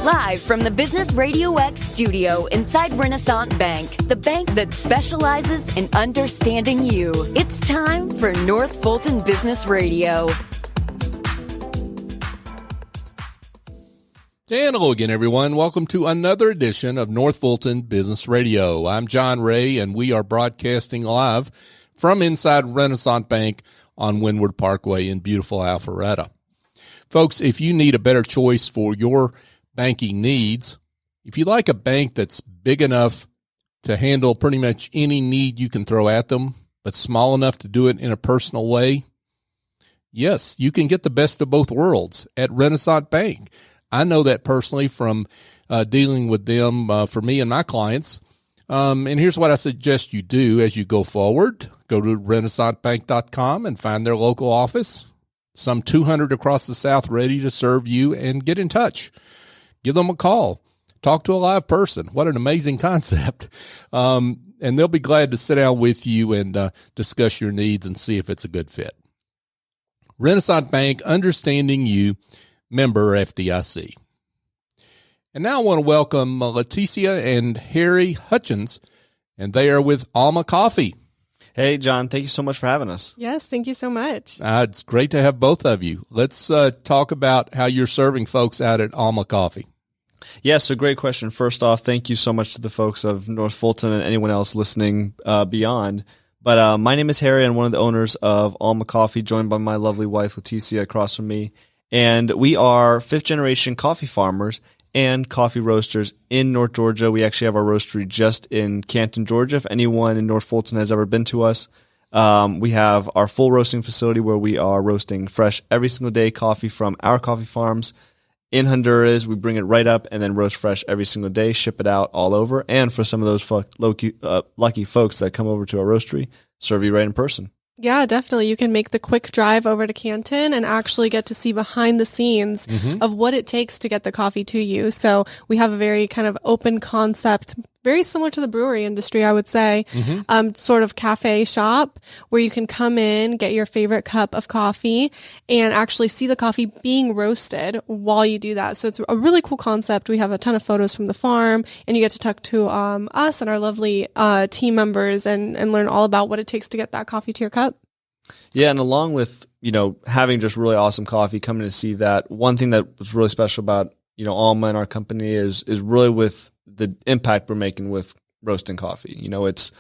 Live from the Business RadioX studio inside Renaissance Bank, the bank that specializes in understanding you. It's time for North Fulton Business Radio. And hello again, everyone. Welcome to another edition of North Fulton Business Radio. I'm John Ray, and we are broadcasting live from inside Renaissance Bank on Windward Parkway in beautiful Alpharetta. Folks, if you need a better choice for your banking needs, if you like a bank that's big enough to handle pretty much any need you can throw at them, but small enough to do it in a personal way, yes, you can get the best of both worlds at Renaissance Bank. I know that personally from dealing with them for me and my clients. And here's what I suggest you do as you go forward. Go to renaissancebank.com and find their local office. Some 200 across the South ready to serve you, and get in touch. Give them a call. Talk to a live person. What an amazing concept. And they'll be glad to sit down with you and discuss your needs and see if it's a good fit. Renaissance Bank, understanding you, member FDIC. And now I want to welcome Leticia and Harry Hutchins, and they are with Alma Coffee. Hey, John, thank you so much for having us. Yes, thank you so much. It's great to have both of you. Let's talk about how you're serving folks out at Alma Coffee. Yeah, so great question. First off, thank you so much to the folks of North Fulton and anyone else listening beyond. But my name is Harry. I'm one of the owners of Alma Coffee, joined by my lovely wife, Leticia, across from me. And we are fifth-generation coffee farmers and coffee roasters in North Georgia. We actually have our roastery just in Canton, Georgia. If anyone in North Fulton has ever been to us, we have our full roasting facility where we are roasting fresh every single day coffee from our coffee farms in Honduras. We bring it right up and then roast fresh every single day, ship it out all over. And for some of those lucky folks that come over to our roastery, serve you right in person. Yeah, definitely. You can make the quick drive over to Canton and actually get to see behind the scenes of what it takes to get the coffee to you. So we have a very kind of open concept, very similar to the brewery industry, I would say, sort of cafe shop where you can come in, get your favorite cup of coffee, and actually see the coffee being roasted while you do that. So it's a really cool concept. We have a ton of photos from the farm, and you get to talk to us and our lovely team members and learn all about what it takes to get that coffee to your cup. Yeah, and along with, having just really awesome coffee, coming to see that, one thing that was really special about, Alma and our company is really with the impact we're making with roasting coffee. It's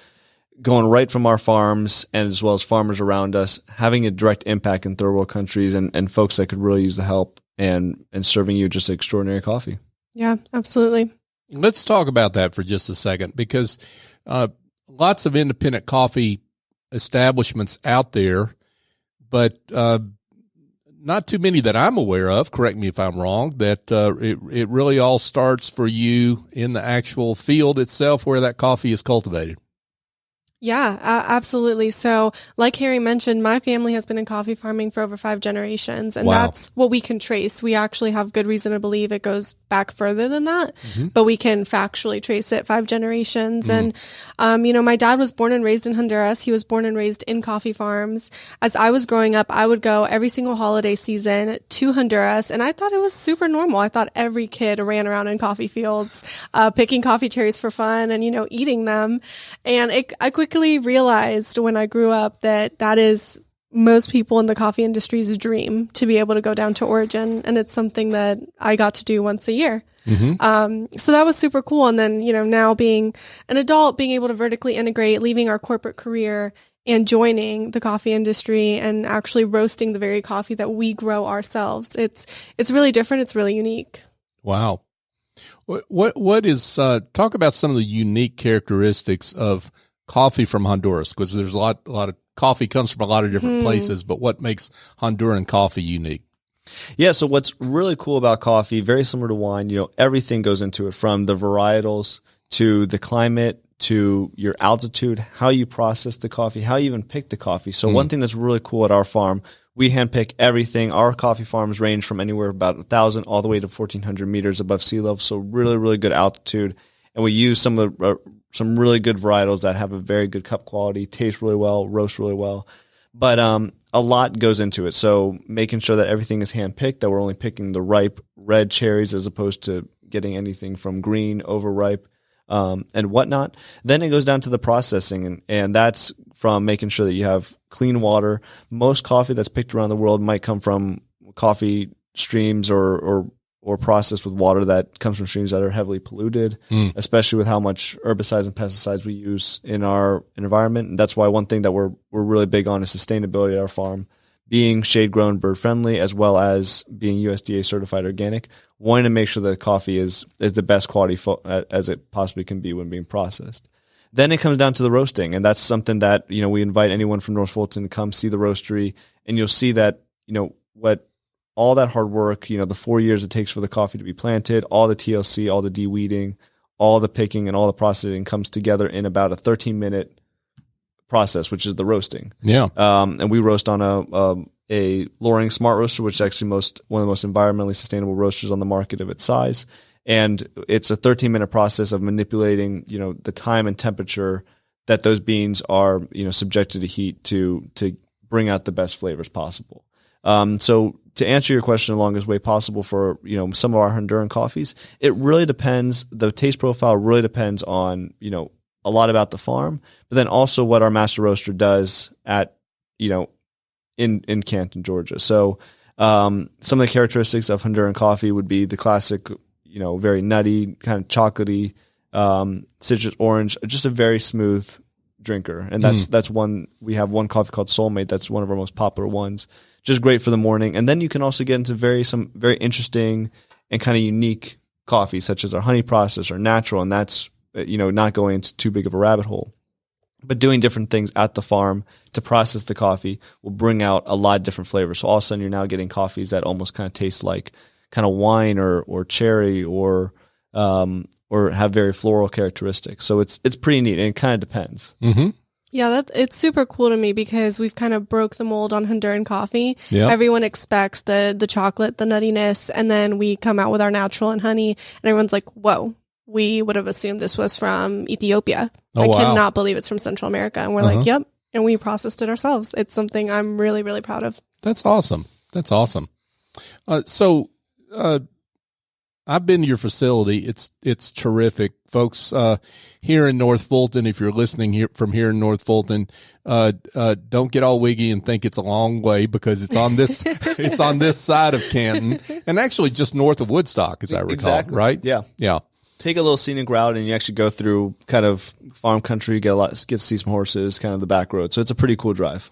going right from our farms and as well as farmers around us, having a direct impact in third world countries and folks that could really use the help and serving you just extraordinary coffee. Yeah, absolutely. Let's talk about that for just a second, because lots of independent coffee establishments out there, but not too many that I'm aware of, correct me if I'm wrong, that it really all starts for you in the actual field itself where that coffee is cultivated. Yeah, absolutely. So like Harry mentioned, my family has been in coffee farming for over 5 generations, and that's what we can trace. We actually have good reason to believe it goes back further than that, but we can factually trace it 5 generations. And, my dad was born and raised in Honduras. He was born and raised in coffee farms. As I was growing up, I would go every single holiday season to Honduras, and I thought it was super normal. I thought every kid ran around in coffee fields, picking coffee cherries for fun and, eating them. And I quickly realized when I grew up that is most people in the coffee industry's dream, to be able to go down to origin. And it's something that I got to do once a year. So that was super cool. And then, now being an adult, being able to vertically integrate, leaving our corporate career and joining the coffee industry and actually roasting the very coffee that we grow ourselves. It's really different. It's really unique. Wow. What is, talk about some of the unique characteristics of coffee from Honduras, because there's a lot of coffee comes from a lot of different places, but what makes Honduran coffee unique? Yeah, so what's really cool about coffee, very similar to wine, everything goes into it, from the varietals to the climate to your altitude, how you process the coffee, how you even pick the coffee. So one thing that's really cool at our farm, we handpick everything. Our coffee farms range from anywhere about 1,000 all the way to 1,400 meters above sea level, so really, really good altitude. And we use some really good varietals that have a very good cup quality, taste really well, roast really well. But a lot goes into it. So making sure that everything is hand-picked, that we're only picking the ripe red cherries as opposed to getting anything from green, overripe, and whatnot. Then it goes down to the processing, and that's from making sure that you have clean water. Most coffee that's picked around the world might come from coffee streams or processed with water that comes from streams that are heavily polluted, especially with how much herbicides and pesticides we use in our environment. And that's why one thing that we're really big on is sustainability at our farm, being shade grown, bird friendly, as well as being USDA certified organic, wanting to make sure that coffee is the best quality as it possibly can be when being processed. Then it comes down to the roasting. And that's something that, we invite anyone from North Fulton to come see the roastery, and you'll see that, what all that hard work, the 4 years it takes for the coffee to be planted, all the TLC, all the de-weeding, all the picking, and all the processing comes together in about a 13-minute process, which is the roasting. Yeah. And we roast on a Loring Smart Roaster, which is actually one of the most environmentally sustainable roasters on the market of its size. And it's a 13-minute process of manipulating, the time and temperature that those beans are, subjected to heat to bring out the best flavors possible. So to answer your question the longest way possible for, some of our Honduran coffees, it really depends. The taste profile really depends on, a lot about the farm, but then also what our master roaster does at, in Canton, Georgia. So, some of the characteristics of Honduran coffee would be the classic, very nutty, kind of chocolatey, citrus orange, just a very smooth drinker. And that's one, we have one coffee called Soulmate. That's one of our most popular ones. Just great for the morning. And then you can also get into some very interesting and kind of unique coffees, such as our honey process or natural. And that's, not going into too big of a rabbit hole, but doing different things at the farm to process the coffee will bring out a lot of different flavors. So all of a sudden you're now getting coffees that almost kind of taste like kind of wine or cherry or have very floral characteristics. So it's pretty neat, and it kind of depends. Mm-hmm. Yeah, it's super cool to me because we've kind of broke the mold on Honduran coffee. Yep. Everyone expects the chocolate, the nuttiness, and then we come out with our natural and honey, and everyone's like, whoa, we would have assumed this was from Ethiopia. I cannot believe it's from Central America. And we're like, yep. And we processed it ourselves. It's something I'm really, really proud of. That's awesome. So I've been to your facility. It's terrific, folks. Here in North Fulton, if you're listening from here in North Fulton, don't get all wiggy and think it's a long way, because it's on this it's on this side of Canton, and actually just north of Woodstock, as I recall. Exactly. Right? Yeah. Take a little scenic route, and you actually go through kind of farm country. Get to see some horses, kind of the back road. So it's a pretty cool drive.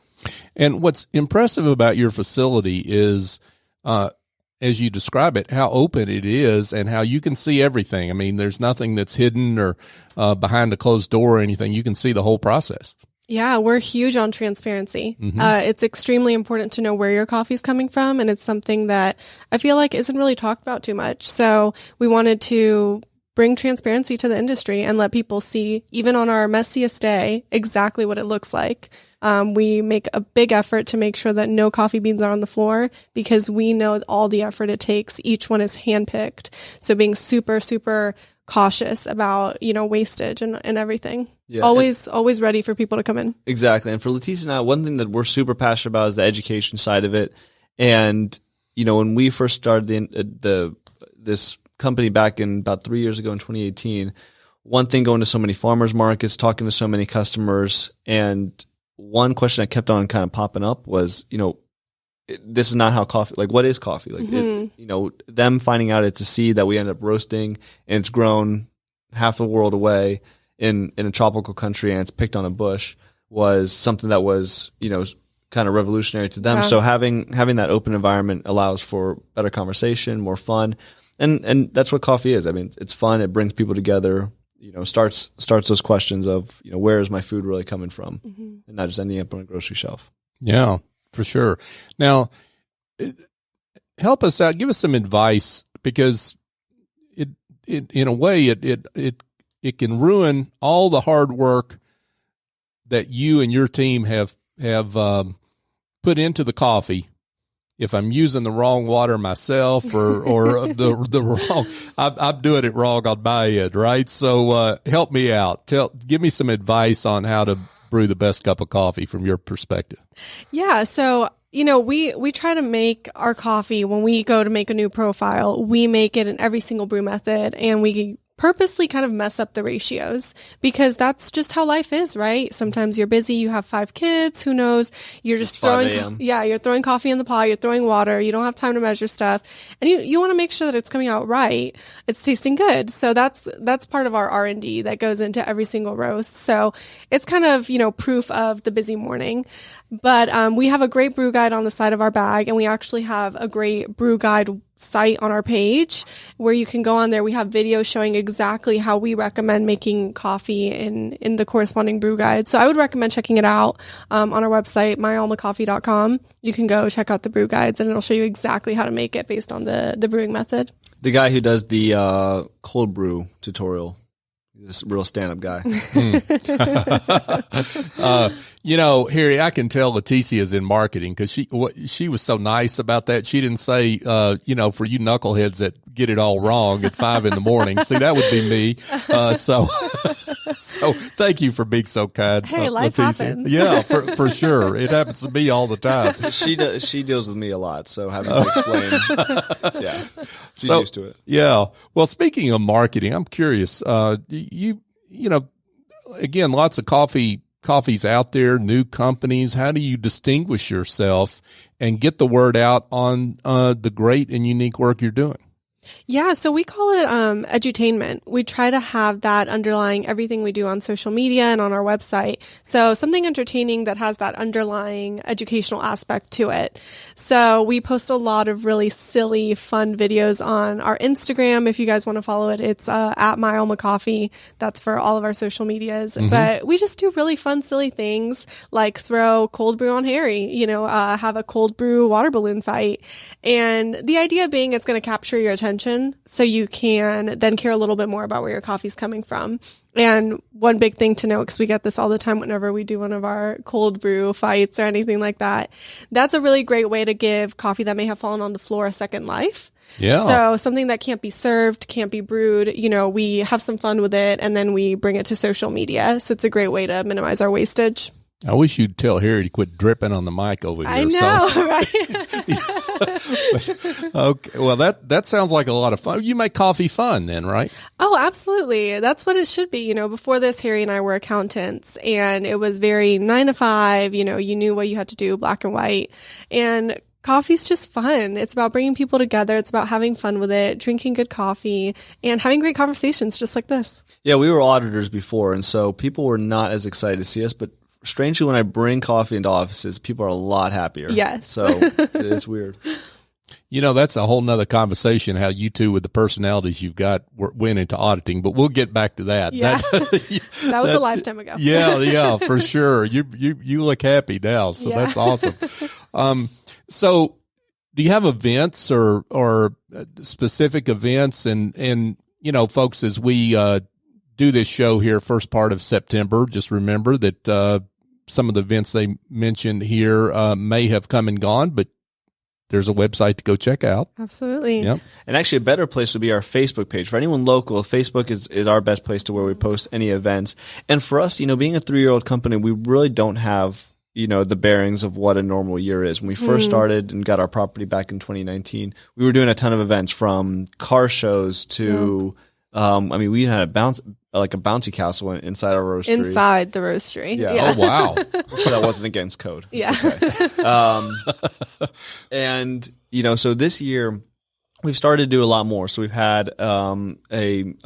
And what's impressive about your facility is, as you describe it, how open it is and how you can see everything. I mean, there's nothing that's hidden or behind a closed door or anything. You can see the whole process. Yeah, we're huge on transparency. Mm-hmm. It's extremely important to know where your coffee is coming from, and it's something that I feel like isn't really talked about too much. So we wanted to bring transparency to the industry and let people see, even on our messiest day, exactly what it looks like. We make a big effort to make sure that no coffee beans are on the floor, because we know all the effort it takes. Each one is handpicked. So being super, super cautious about, wastage and everything. Yeah, always ready for people to come in. Exactly. And for Leticia and I, one thing that we're super passionate about is the education side of it. And, when we first started this company back in about 3 years ago in 2018, one thing, going to so many farmers markets, talking to so many customers, and one question that kept on kind of popping up was, this is not how coffee, like, what is coffee? Like, them finding out it's a seed that we end up roasting, and it's grown half the world away in a tropical country, and it's picked on a bush, was something that was, kind of revolutionary to them. Yeah. So having that open environment allows for better conversation, more fun. And that's what coffee is. I mean, it's fun. It brings people together, starts those questions of, where is my food really coming from, and not just ending up on a grocery shelf. Yeah, for sure. Now, help us out. Give us some advice, because it in a way, it can ruin all the hard work that you and your team have put into the coffee. If I'm using the wrong water myself, or the wrong, I'm doing it wrong on my end, right? So help me out. Give me some advice on how to brew the best cup of coffee from your perspective. Yeah. So we try to make our coffee when we go to make a new profile, we make it in every single brew method, and we purposely kind of mess up the ratios because that's just how life is, right? Sometimes you're busy, you have 5 kids, who knows? You're just you're throwing coffee in the pot, you're throwing water, you don't have time to measure stuff. And you want to make sure that it's coming out right. It's tasting good. So that's part of our R&D that goes into every single roast. So it's kind of, proof of the busy morning. But we have a great brew guide on the side of our bag, and we actually have a great brew guide site on our page where you can go on there. We have videos showing exactly how we recommend making coffee in the corresponding brew guide. So I would recommend checking it out on our website, myalmacoffee.com. You can go check out the brew guides, and it'll show you exactly how to make it based on the brewing method. The guy who does the cold brew tutorial, he's a real stand-up guy. Harry, I can tell Leticia is in marketing because she was so nice about that. She didn't say, for you knuckleheads that get it all wrong at 5 a.m. See, that would be me. So thank you for being so kind. Hey, life Leticia. happens. Yeah, for sure. It happens to me all the time. She deals with me a lot, so having to explain, yeah, she's used to it. Yeah. Well, speaking of marketing, I'm curious. Again, lots of coffees out there, new companies. How do you distinguish yourself and get the word out on the great and unique work you're doing? Yeah, so we call it edutainment. We try to have that underlying everything we do on social media and on our website. So something entertaining that has that underlying educational aspect to it. So we post a lot of really silly, fun videos on our Instagram. If you guys want to follow it, it's at My Alma Coffee. That's for all of our social medias. Mm-hmm. But we just do really fun, silly things like throw cold brew on Harry, have a cold brew water balloon fight. And the idea being it's going to capture your attention so you can then care a little bit more about where your coffee's coming from. And one big thing to know, because we get this all the time whenever we do one of our cold brew fights or anything like that, that's a really great way to give coffee that may have fallen on the floor a second life. Yeah. So something that can't be served, can't be brewed, we have some fun with it, and then we bring it to social media. So it's a great way to minimize our wastage. I wish you'd tell Harry to quit dripping on the mic over here. I know, right? Okay. Well, that sounds like a lot of fun. You make coffee fun then, right? Oh, absolutely. That's what it should be. Before this, Harry and I were accountants, and it was very 9 to 5. You knew what you had to do, black and white. And coffee's just fun. It's about bringing people together. It's about having fun with it, drinking good coffee, and having great conversations just like this. Yeah, we were auditors before, and so people were not as excited to see us, but strangely, when I bring coffee into offices, people are a lot happier. Yes. So it's weird. That's a whole nother conversation, how you two with the personalities you've got went into auditing, but we'll get back to that. Yeah. That was a lifetime ago. Yeah, for sure. You look happy now, so That's awesome. So do you have events or specific events and folks, as we do this show here first part of September, just remember that some of the events they mentioned here may have come and gone, but there's a website to go check out. Absolutely. Yep. And actually a better place would be our Facebook page. For anyone local, Facebook is our best place to where we post any events. And for us, being a 3-year-old company, we really don't have, the bearings of what a normal year is. When we first started and got our property back in 2019, we were doing a ton of events from car shows to, we had a bouncy castle inside our roastery. Inside the roastery. Yeah. Oh, wow. That wasn't against code. Yeah. Okay. And, so this year we've started to do a lot more. So we've had a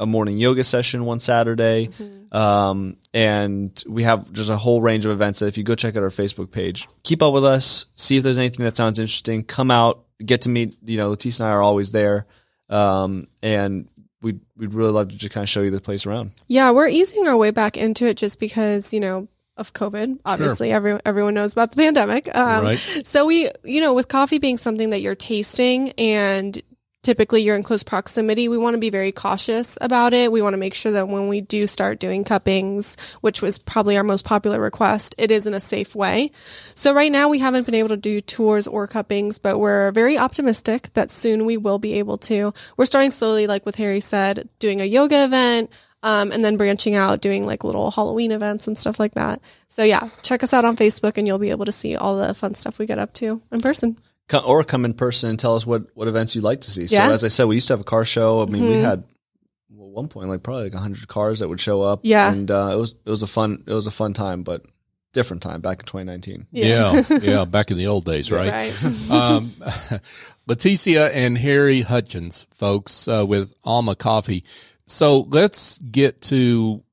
morning yoga session one Saturday. Mm-hmm. And we have just a whole range of events that if you go check out our Facebook page, keep up with us, see if there's anything that sounds interesting, come out, get to meet, Leticia and I are always there. And we'd really love to just kind of show you the place around. Yeah, we're easing our way back into it just because, of COVID. Obviously, sure. Everyone knows about the pandemic. Right. So we, with coffee being something that you're tasting and typically you're in close proximity, we want to be very cautious about it. We want to make sure that when we do start doing cuppings, which was probably our most popular request, it is in a safe way. So right now we haven't been able to do tours or cuppings, but we're very optimistic that soon we will be able to. We're starting slowly, like what Harry said, doing a yoga event, and then branching out, doing like little Halloween events and stuff like that. So yeah, check us out on Facebook and you'll be able to see all the fun stuff we get up to in person. Or come in person and tell us what events you'd like to see. Yeah. So as I said, we used to have a car show. I mean, we had at one point probably 100 cars that would show up. Yeah. And it was a fun time, but different time back in 2019. Yeah, back in the old days, right? Right. Leticia and Harry Hutchins, folks, with Alma Coffee. So let's get to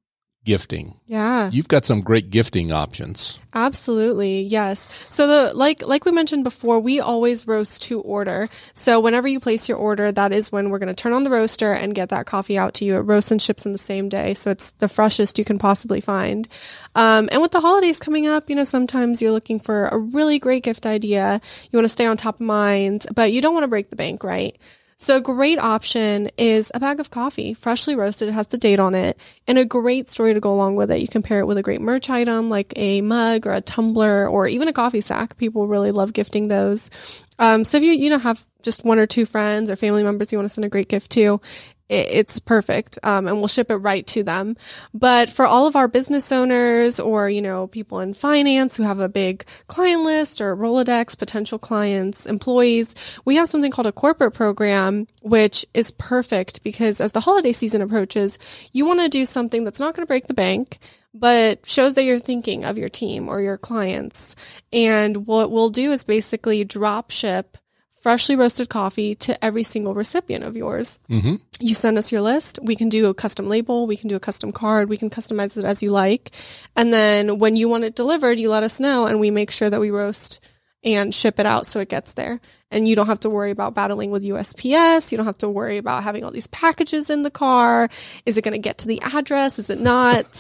gifting. Yeah. You've got some great gifting options. Absolutely. Yes. So like we mentioned before, we always roast to order. So whenever you place your order, that is when we're going to turn on the roaster and get that coffee out to you. It roasts and ships in the same day. So it's the freshest you can possibly find. And with the holidays coming up, sometimes you're looking for a really great gift idea. You want to stay on top of mind, but you don't want to break the bank, right? So a great option is a bag of coffee, freshly roasted. It has the date on it and a great story to go along with it. You can pair it with a great merch item like a mug or a tumbler or even a coffee sack. People really love gifting those. So if you have just one or two friends or family members you want to send a great gift to, it's perfect. And we'll ship it right to them. But for all of our business owners or, people in finance who have a big client list or Rolodex, potential clients, employees, we have something called a corporate program, which is perfect because as the holiday season approaches, you want to do something that's not going to break the bank, but shows that you're thinking of your team or your clients. And what we'll do is basically drop ship freshly roasted coffee to every single recipient of yours. Mm-hmm. You send us your list. We can do a custom label. We can do a custom card. We can customize it as you like. And then when you want it delivered, you let us know and we make sure that we roast and ship it out so it gets there. And you don't have to worry about battling with USPS. You don't have to worry about having all these packages in the car. Is it going to get to the address? Is it not?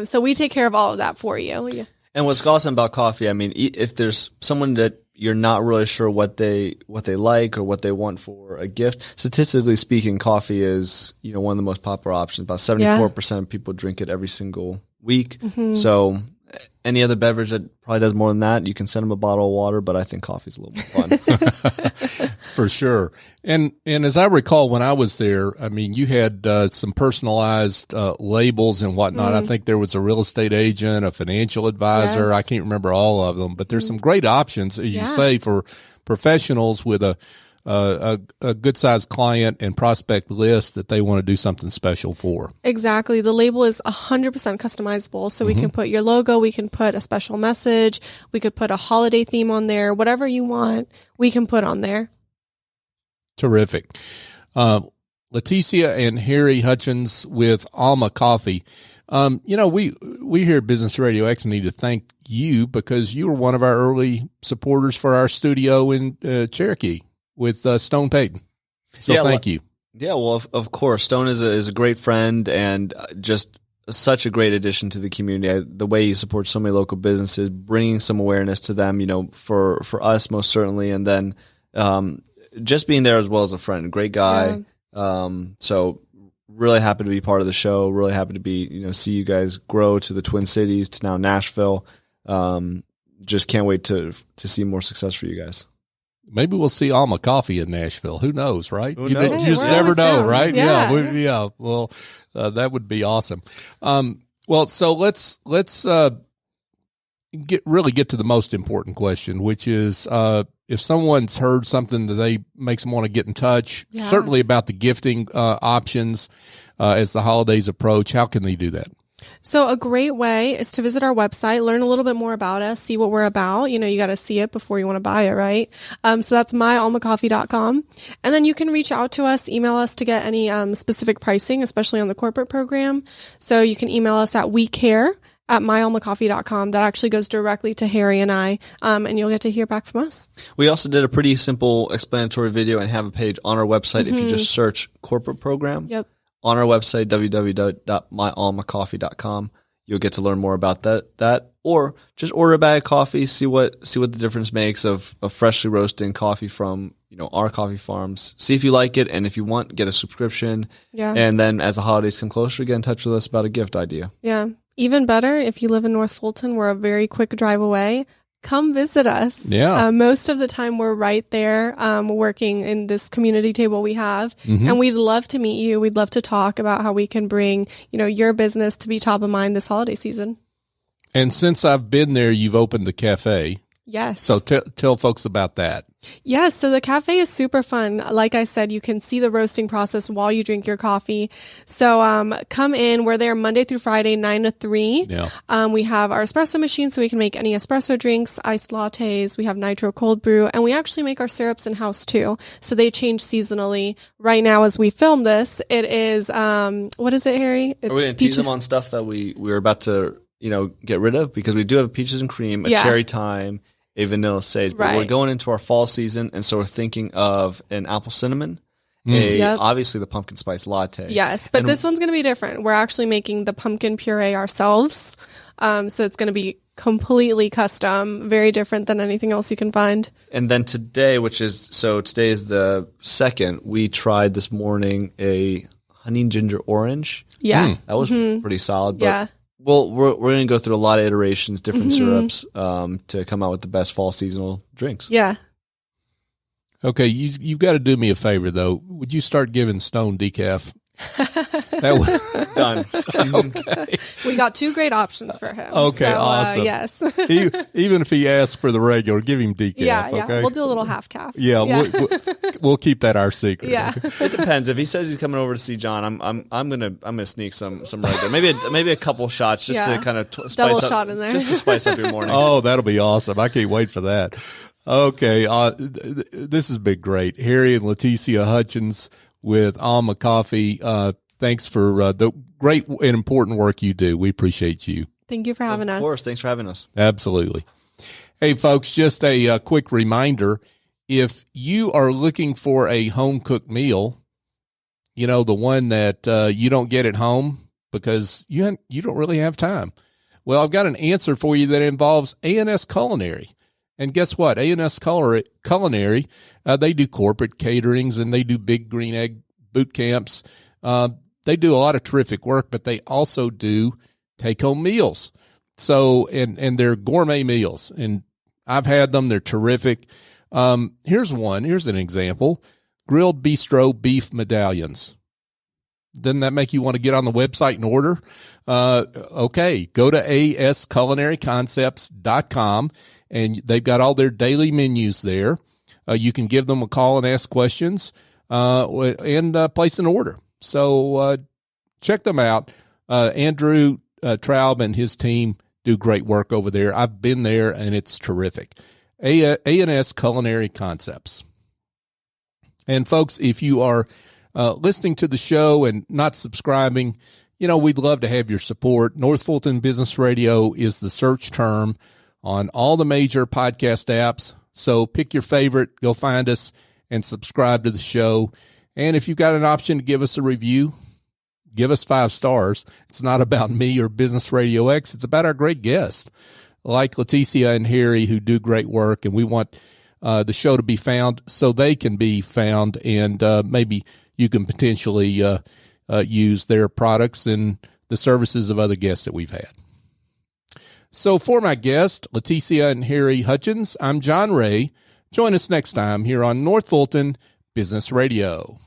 So we take care of all of that for you. Yeah. And what's awesome about coffee, I mean, if there's someone that you're not really sure what they like or what they want for a gift, statistically speaking, coffee is, one of the most popular options. About 74% of people drink it every single week. Mm-hmm. So any other beverage that probably does more than that, you can send them a bottle of water, but I think coffee's a little more fun. For sure. And as I recall, when I was there, I mean, you had some personalized labels and whatnot. I think there was a real estate agent, a financial advisor. Yes. I can't remember all of them, but there's some great options, as you say, for professionals with a good sized client and prospect list that they want to do something special for. Exactly. The label is 100% customizable. So we can put your logo, we can put a special message, we could put a holiday theme on there, whatever you want, we can put on there. Terrific. Leticia and Harry Hutchins with Alma Coffee. We here at Business RadioX need to thank you because you were one of our early supporters for our studio in Cherokee with Stone Payton. So thank you. Yeah, well, of course. Stone is a great friend and just such a great addition to the community. The way he supports so many local businesses, bringing some awareness to them, for us most certainly, and then just being there as well as a friend. Great guy. Yeah. So really happy to be part of the show. Really happy to be, see you guys grow to the Twin Cities, to now Nashville. Just can't wait to see more success for you guys. Maybe we'll see Alma Coffee in Nashville. Who knows, right? Who knows? You just never know, right? Yeah. Well, that would be awesome. So let's get to the most important question, which is if someone's heard something that makes them want to get in touch, certainly about the gifting options as the holidays approach, how can they do that? So a great way is to visit our website, learn a little bit more about us, see what we're about. You got to see it before you want to buy it, right? So that's myalmacoffee.com. And then you can reach out to us, email us to get any specific pricing, especially on the corporate program. So you can email us at wecare@myalmacoffee.com. That actually goes directly to Harry and I, and you'll get to hear back from us. We also did a pretty simple explanatory video and have a page on our website if you just search corporate program. Yep. On our website, www.myalmacoffee.com, you'll get to learn more about that, or just order a bag of coffee, see what the difference makes of freshly roasting coffee from, our coffee farms. See if you like it, and if you want, get a subscription. Yeah. And then as the holidays come closer, get in touch with us about a gift idea. Yeah. Even better, if you live in North Fulton, we're a very quick drive away. come visit us. Yeah. Most of the time we're right there, working in this community table we have. And we'd love to meet you. We'd love to talk about how we can bring, your business to be top of mind this holiday season. And since I've been there, you've opened the cafe. Yes. So tell folks about that. Yes. So the cafe is super fun. Like I said, you can see the roasting process while you drink your coffee. So come in. We're there Monday through Friday, 9 to 3. Yeah. We have our espresso machine, so we can make any espresso drinks, iced lattes. We have nitro cold brew, and we actually make our syrups in-house too. So they change seasonally. Right now, as we film this, it is, what is it, Harry? Are we going to tease them on stuff that we're about to, get rid of? Because we do have peaches and cream, a cherry thyme, a vanilla sage, but we're going into our fall season, and so we're thinking of an apple cinnamon, obviously the pumpkin spice latte. Yes, but this one's going to be different. We're actually making the pumpkin puree ourselves, so it's going to be completely custom, very different than anything else you can find. And then today, today is the 2nd, we tried this morning a honey ginger orange. Yeah. That was pretty solid, but well, we're going to go through a lot of iterations, different syrups, to come out with the best fall seasonal drinks. Yeah. Okay, you've got to do me a favor, though. Would you start giving Stone decaf? That was done. Okay. We got 2 great options for him. Okay, so, awesome. Yes. Even if he asks for the regular, give him decaf. Yeah. Okay? We'll do a little half calf. Yeah. We'll keep that our secret. Yeah. It depends. If he says he's coming over to see John, I'm gonna sneak some regular, maybe a couple shots just to kind of double shot in there, just to spice up your morning. Oh, that'll be awesome! I can't wait for that. Okay, this has been great. Harry and Leticia Hutchins with Alma Coffee. Thanks for the great and important work you do. We appreciate you. Thank you for having us. Of course. Thanks for having us. Absolutely. Hey, folks, just a quick reminder. If you are looking for a home-cooked meal, the one that you don't get at home because you don't really have time, well, I've got an answer for you that involves A&S Culinary. And guess what? A&S Culinary, they do corporate caterings and they do big green egg boot camps. They do a lot of terrific work, but they also do take-home meals. So, and they're gourmet meals, and I've had them. They're terrific. Here's an example: grilled bistro beef medallions. Doesn't that make you want to get on the website and order? Okay, go to asculinaryconcepts.com, and they've got all their daily menus there. You can give them a call and ask questions, and place an order. So check them out. Andrew Traub and his team do great work over there. I've been there, and it's terrific. A&S Culinary Concepts. And, folks, if you are listening to the show and not subscribing, we'd love to have your support. North Fulton Business Radio is the search term on all the major podcast apps. So pick your favorite, go find us, and subscribe to the show. And if you've got an option to give us a review, give us 5 stars. It's not about me or Business RadioX. It's about our great guests like Leticia and Harry, who do great work. And we want the show to be found so they can be found. And maybe you can potentially use their products and the services of other guests that we've had. So for my guest, Leticia and Harry Hutchins, I'm John Ray. Join us next time here on North Fulton Business Radio.